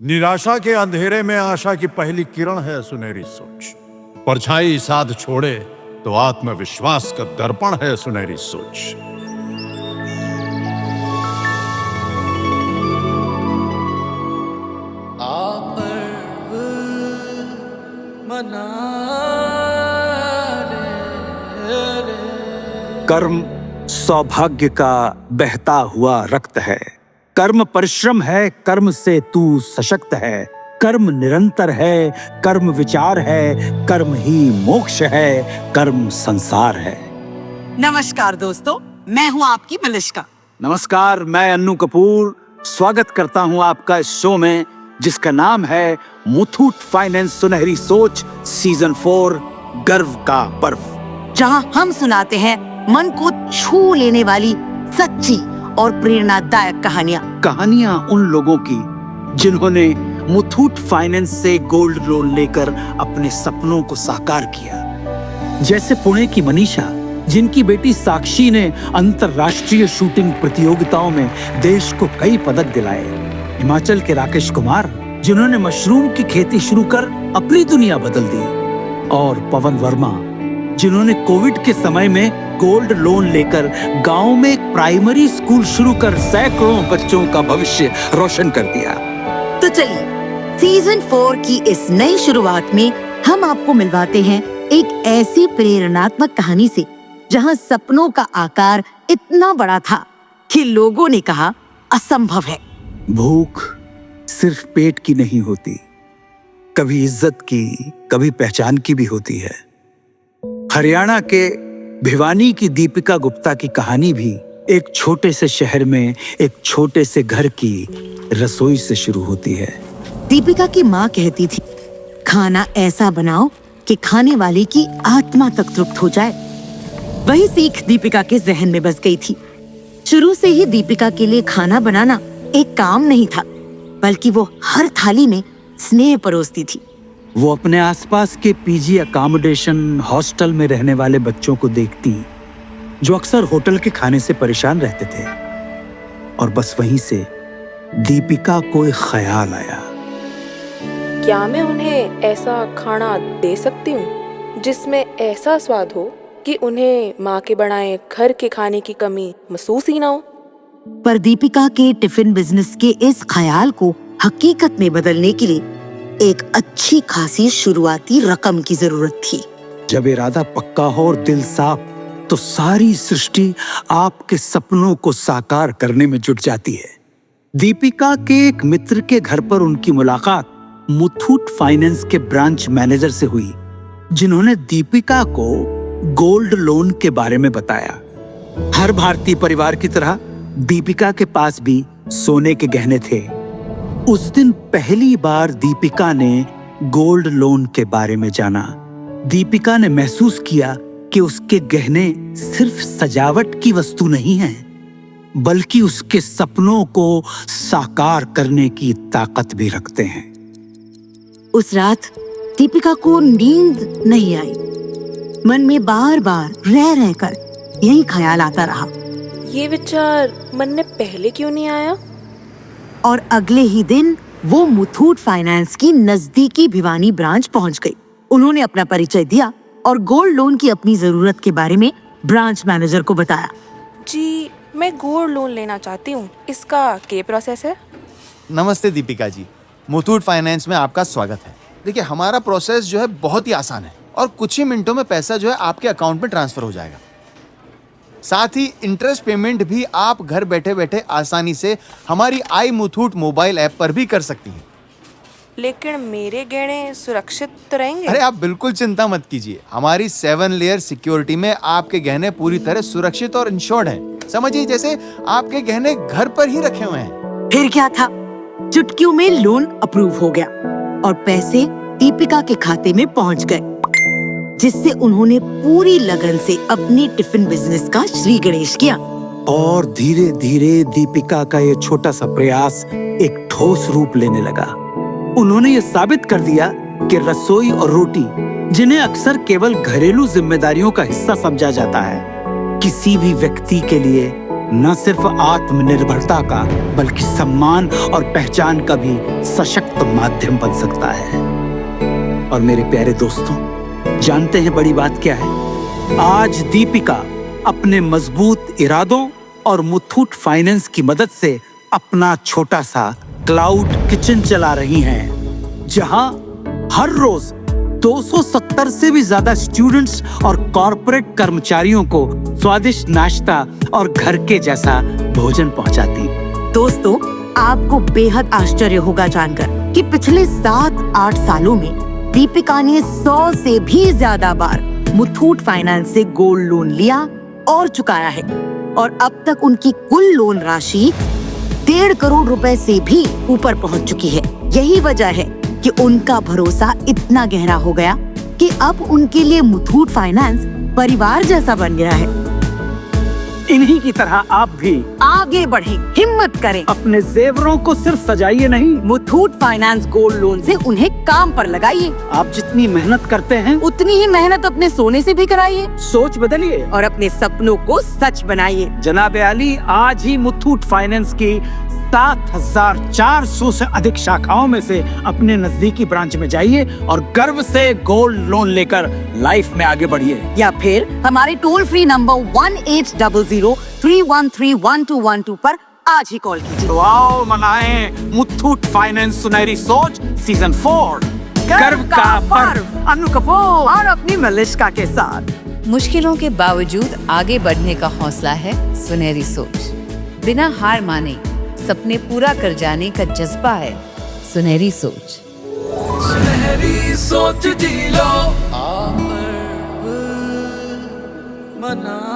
निराशा के अंधेरे में आशा की पहली किरण है सुनहरी सोच। परछाई साथ छोड़े तो आत्मविश्वास का दर्पण है सुनहरी सोच। कर्म सौभाग्य का बहता हुआ रक्त है। कर्म परिश्रम है, कर्म से तू सशक्त है। कर्म निरंतर है, कर्म विचार है, कर्म ही मोक्ष है, कर्म संसार है। नमस्कार दोस्तों, मैं हूँ आपकी मलिष्का। नमस्कार, मैं अन्नू कपूर स्वागत करता हूँ आपका इस शो में जिसका नाम है मुथूट फाइनेंस सुनहरी सोच सीजन 4 गर्व का पर्व, जहाँ हम सुनाते हैं मन को छू लेने वाली सच्ची और प्रेरणादायक कहानियाँ उन लोगों की जिन्होंने मुथूट फाइनेंस से गोल्ड लोन लेकर अपने सपनों को साकार किया। जैसे पुणे की मनीषा, जिनकी बेटी साक्षी ने अंतरराष्ट्रीय शूटिंग प्रतियोगिताओं में देश को कई पदक दिलाए। हिमाचल के राकेश कुमार, जिन्होंने मशरूम की खेती शुरू कर अपनी दुनिया बदल दी। और पवन वर्मा, जिन्होंने कोविड के समय में गोल्ड लोन लेकर गांव में एक प्राइमरी स्कूल शुरू कर सैकड़ों बच्चों का भविष्य रोशन कर दिया। तो चलिए सीजन 4 की इस नई शुरुआत में हम आपको मिलवाते हैं एक ऐसी प्रेरणात्मक कहानी से जहां सपनों का आकार इतना बड़ा था कि लोगों ने कहा असंभव है। भूख सिर्फ पेट की नहीं होती, कभी इज्जत की, कभी पहचान की भी होती है। हरियाणा के भिवानी की दीपिका गुप्ता की कहानी भी एक छोटे से शहर में एक छोटे से घर की रसोई से शुरू होती है। दीपिका की माँ कहती थी, खाना ऐसा बनाओ कि खाने वाले की आत्मा तक तृप्त हो जाए। वही सीख दीपिका के जहन में बस गई थी। शुरू से ही दीपिका के लिए खाना बनाना एक काम नहीं था, बल्कि वो हर थाली में स्नेह परोसती थी। वो अपने आसपास के पीजी अकोमोडेशन हॉस्टल में रहने वाले बच्चों को देखती, जो अक्सर होटल के खाने से परेशान रहते थे। और बस वहीं से दीपिका को एक ख्याल आया, क्या मैं उन्हें ऐसा खाना दे सकती हूँ जिसमें ऐसा स्वाद हो कि उन्हें माँ के बनाए घर के खाने की कमी महसूस ही ना हो। पर दीपिका के टिफिन बिजनेस के इस ख्याल को हकीकत में बदलने के लिए एक अच्छी खासी शुरुआती रकम की जरूरत थी। जब इरादा पक्का हो और दिल साफ, तो सारी सृष्टि आपके सपनों को साकार करने में जुट जाती है। दीपिका के एक मित्र के घर पर उनकी मुलाकात मुथूट फाइनेंस के ब्रांच मैनेजर से हुई, जिन्होंने दीपिका को गोल्ड लोन के बारे में बताया। हर भारतीय परिवार की तरह दीपिका के पास भी सोने के गहने थे। उस दिन पहली बार दीपिका ने गोल्ड लोन के बारे में जाना। दीपिका ने महसूस किया कि उसके गहने सिर्फ सजावट की वस्तु नहीं हैं, बल्कि उसके सपनों को साकार करने की ताकत भी रखते हैं। उस रात दीपिका को नींद नहीं आई। मन में बार बार रह रहकर यही ख्याल आता रहा, ये विचार मन में पहले क्यों नहीं आया। और अगले ही दिन वो मुथूट फाइनेंस की नजदीकी भिवानी ब्रांच पहुंच गई। उन्होंने अपना परिचय दिया और गोल्ड लोन की अपनी जरूरत के बारे में ब्रांच मैनेजर को बताया। जी, मैं गोल्ड लोन लेना चाहती हूँ, इसका क्या प्रोसेस है। नमस्ते दीपिका जी, मुथूट फाइनेंस में आपका स्वागत है। देखिए, हमारा प्रोसेस जो है बहुत ही आसान है और कुछ ही मिनटों में पैसा जो है आपके अकाउंट में ट्रांसफर हो जाएगा। साथ ही इंटरेस्ट पेमेंट भी आप घर बैठे बैठे आसानी से हमारी आई मुथूट मोबाइल ऐप पर भी कर सकती हैं। लेकिन मेरे गहने सुरक्षित तो रहेंगे। अरे आप बिल्कुल चिंता मत कीजिए, हमारी 7 लेयर सिक्योरिटी में आपके गहने पूरी तरह सुरक्षित और इंश्योर्ड हैं। समझिए जैसे आपके गहने घर पर ही रखे हुए हैं। फिर क्या था, चुटकियों में लोन अप्रूव हो गया और पैसे दीपिका के खाते में पहुंच गए, जिससे उन्होंने पूरी लगन से अपनी टिफिन बिजनेस का श्री गणेश किया। और धीरे धीरे दीपिका का ये छोटा सा प्रयास एक ठोस रूप लेने लगा। उन्होंने ये साबित कर दिया कि रसोई और रोटी, जिन्हें अक्सर केवल घरेलू जिम्मेदारियों का हिस्सा समझा जाता है, किसी भी व्यक्ति के लिए न सिर्फ आत्मनिर्भरता का बल्कि सम्मान और पहचान का भी सशक्त माध्यम बन सकता है। और मेरे प्यारे दोस्तों, जानते हैं बड़ी बात क्या है? आज दीपिका अपने मजबूत इरादों और मुथूट फाइनेंस की मदद से अपना छोटा सा क्लाउड किचन चला रही हैं, जहां हर रोज 270 से भी ज्यादा स्टूडेंट्स और कॉर्पोरेट कर्मचारियों को स्वादिष्ट नाश्ता और घर के जैसा भोजन पहुंचाती। दोस्तों, आपको बेहद आश्चर्य होगा जानकर कि पिछले 7-8 सालों में दीपिका ने 100 से भी ज्यादा बार मुथूट फाइनेंस से गोल्ड लोन लिया और चुकाया है, और अब तक उनकी कुल लोन राशि 1.5 करोड़ रुपए से भी ऊपर पहुंच चुकी है। यही वजह है कि उनका भरोसा इतना गहरा हो गया कि अब उनके लिए मुथूट फाइनेंस परिवार जैसा बन गया है। इन्हीं की तरह आप भी आगे बढ़ें, हिम्मत करें, अपने जेवरों को सिर्फ सजाइए नहीं, मुथूट फाइनेंस गोल्ड लोन से उन्हें काम पर लगाइए। आप जितनी मेहनत करते हैं उतनी ही मेहनत अपने सोने से भी कराइए सोच बदलिए और अपने सपनों को सच बनाइए। जनाब आली, आज ही मुथूट फाइनेंस की 7,400 से अधिक शाखाओं में से अपने नजदीकी ब्रांच में जाइए और गर्व से गोल्ड लोन लेकर लाइफ में आगे बढ़िए। या फिर हमारे टोल फ्री नंबर 1800-313-1212 पर आज ही कॉल कीजिए। तो आओ मनाएं मुथूट फाइनेंस सुनहरी सोच सीजन 4, गर्व का पर्व, अनु कपूर और अपनी मलिश्का के साथ। मुश्किलों के बावजूद आगे बढ़ने का हौसला है सुनहरी सोच। बिना हार माने सपने पूरा कर जाने का जज्बा है सुनहरी सोच। सुनहरी सोच जी लो, मना